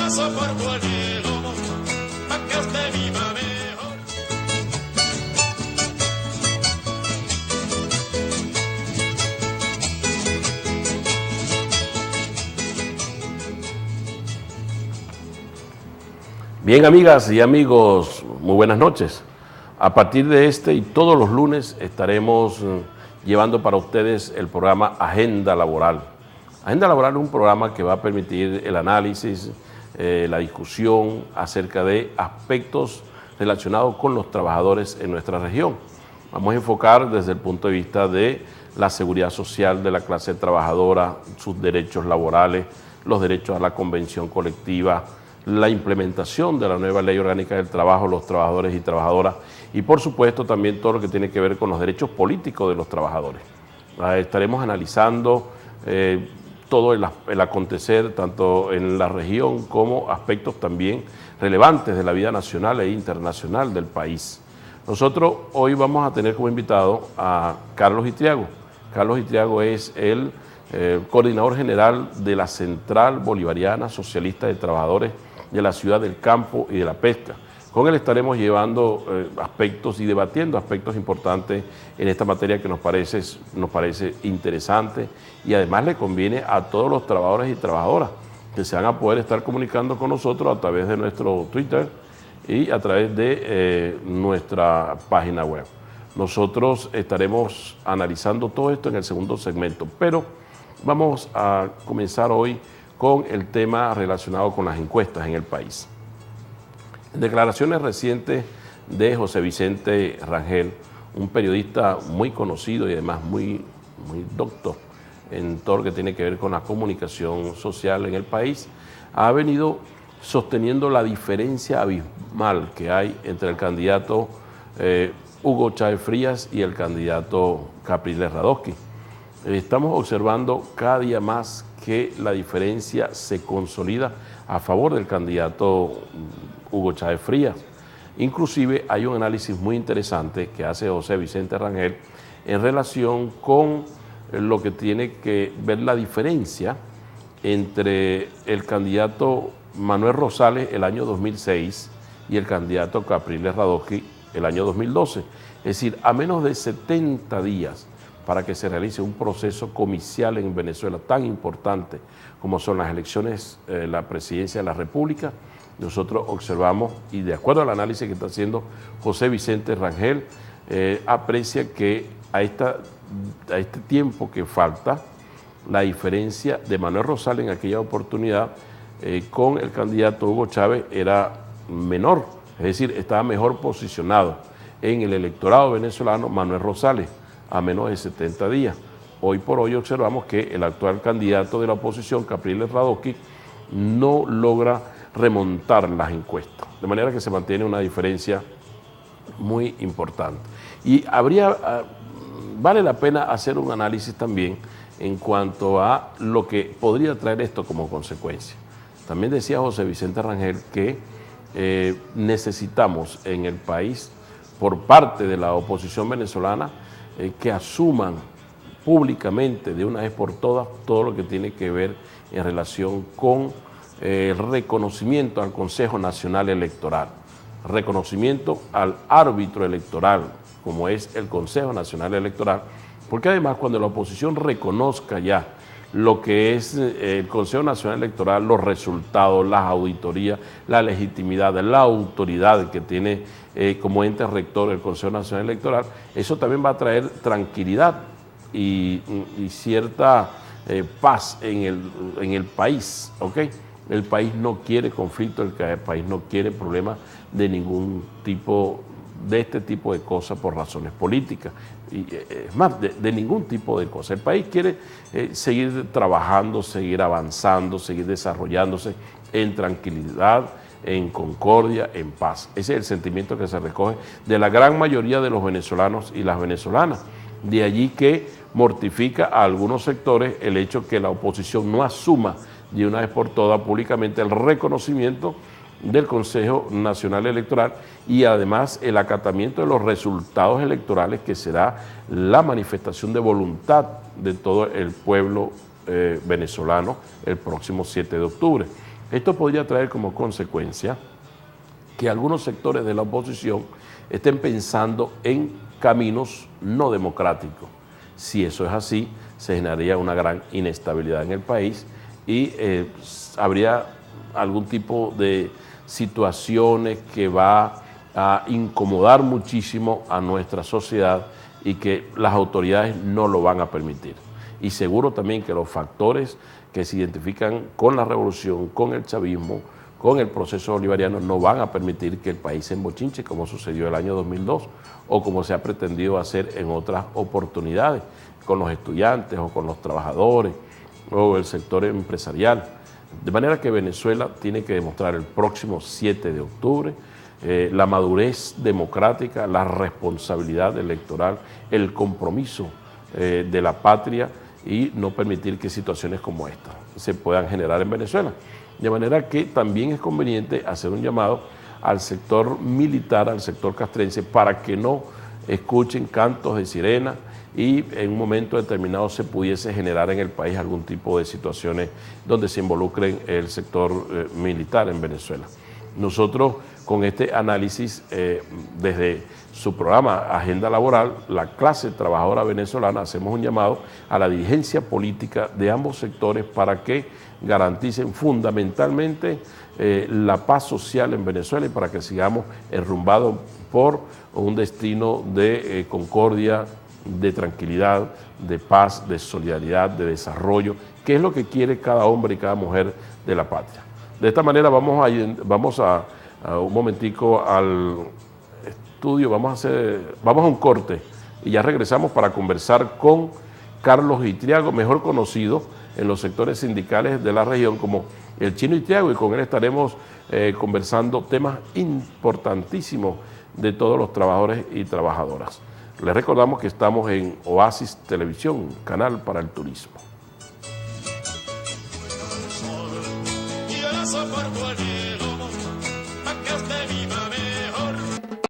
paso por tu anhelo, pa' que usted viva mejor. Bien, amigas y amigos, muy buenas noches. A partir de este y todos los lunes estaremos llevando para ustedes el programa Agenda Laboral. Agenda Laboral es un programa que va a permitir el análisis, la discusión acerca de aspectos relacionados con los trabajadores en nuestra región. Vamos a enfocar desde el punto de vista de la seguridad social de la clase trabajadora, sus derechos laborales, los derechos a la convención colectiva, la implementación de la nueva Ley Orgánica del Trabajo, los trabajadores y trabajadoras, y por supuesto también todo lo que tiene que ver con los derechos políticos de los trabajadores. Estaremos analizando todo el acontecer, tanto en la región como aspectos también relevantes de la vida nacional e internacional del país. Nosotros hoy vamos a tener como invitado a Carlos Itriago. Carlos Itriago es el coordinador general de la Central Bolivariana Socialista de Trabajadores de la Ciudad del Campo y de la Pesca. Con él estaremos llevando aspectos y debatiendo aspectos importantes en esta materia que nos parece interesante y además le conviene a todos los trabajadores y trabajadoras que se van a poder estar comunicando con nosotros a través de nuestro Twitter y a través de nuestra página web. Nosotros estaremos analizando todo esto en el segundo segmento, pero vamos a comenzar hoy con el tema relacionado con las encuestas en el país. En declaraciones recientes de José Vicente Rangel, un periodista muy conocido y además muy docto en todo lo que tiene que ver con la comunicación social en el país, ha venido sosteniendo la diferencia abismal que hay entre el candidato Hugo Chávez Frías y el candidato Capriles Radosky. Estamos observando cada día más que la diferencia se consolida a favor del candidato Hugo Chávez Frías. Inclusive hay un análisis muy interesante que hace José Vicente Rangel en relación con lo que tiene que ver la diferencia entre el candidato Manuel Rosales el año 2006 y el candidato Capriles Radosky el año 2012. Es decir, a menos de 70 días para que se realice un proceso comicial en Venezuela tan importante como son las elecciones, la presidencia de la República, nosotros observamos, y de acuerdo al análisis que está haciendo José Vicente Rangel, aprecia que a este tiempo que falta, la diferencia de Manuel Rosales en aquella oportunidad con el candidato Hugo Chávez era menor, es decir, estaba mejor posicionado en el electorado venezolano Manuel Rosales, a menos de 70 días. Hoy por hoy observamos que el actual candidato de la oposición, Capriles Radosky, no logra remontar las encuestas, de manera que se mantiene una diferencia muy importante. Y vale la pena hacer un análisis también en cuanto a lo que podría traer esto como consecuencia. También decía José Vicente Rangel que necesitamos en el país, por parte de la oposición venezolana, que asuman públicamente de una vez por todas todo lo que tiene que ver en relación con el reconocimiento al Consejo Nacional Electoral, reconocimiento al árbitro electoral, como es el Consejo Nacional Electoral, porque además cuando la oposición reconozca ya lo que es el Consejo Nacional Electoral, los resultados, las auditorías, la legitimidad, la autoridad que tiene como ente rector el Consejo Nacional Electoral, eso también va a traer tranquilidad y cierta paz en el país, ¿ok? El país no quiere conflicto, el país no quiere problemas de ningún tipo, de este tipo de cosas por razones políticas. Y, es más, de ningún tipo de cosas. El país quiere seguir trabajando, seguir avanzando, seguir desarrollándose en tranquilidad, en concordia, en paz. Ese es el sentimiento que se recoge de la gran mayoría de los venezolanos y las venezolanas. De allí que mortifica a algunos sectores el hecho que la oposición no asuma de una vez por todas públicamente el reconocimiento del Consejo Nacional Electoral y además el acatamiento de los resultados electorales, que será la manifestación de voluntad de todo el pueblo venezolano el próximo 7 de octubre. Esto podría traer como consecuencia que algunos sectores de la oposición estén pensando en caminos no democráticos. Si eso es así, se generaría una gran inestabilidad en el país y habría algún tipo de situaciones que va a incomodar muchísimo a nuestra sociedad y que las autoridades no lo van a permitir. Y seguro también que los factores que se identifican con la revolución, con el chavismo, con el proceso bolivariano, no van a permitir que el país se embochinche como sucedió el año 2002 o como se ha pretendido hacer en otras oportunidades con los estudiantes o con los trabajadores o el sector empresarial. De manera que Venezuela tiene que demostrar el próximo 7 de octubre la madurez democrática, la responsabilidad electoral, el compromiso de la patria y no permitir que situaciones como esta se puedan generar en Venezuela. De manera que también es conveniente hacer un llamado al sector militar, al sector castrense, para que no escuchen cantos de sirena y en un momento determinado se pudiese generar en el país algún tipo de situaciones donde se involucren el sector militar en Venezuela. Nosotros con este análisis desde su programa Agenda Laboral, la clase trabajadora venezolana, hacemos un llamado a la dirigencia política de ambos sectores para que garanticen fundamentalmente la paz social en Venezuela y para que sigamos enrumbados por un destino de concordia, de tranquilidad, de paz, de solidaridad, de desarrollo, que es lo que quiere cada hombre y cada mujer de la patria. De esta manera vamos a un momentico al estudio, vamos a un corte y ya regresamos para conversar con Carlos Itriago, mejor conocido en los sectores sindicales de la región como el Chino Itriago, y con él estaremos conversando temas importantísimos de todos los trabajadores y trabajadoras. Les recordamos que estamos en Oasis Televisión, canal para el turismo. Y el aso por Juanero.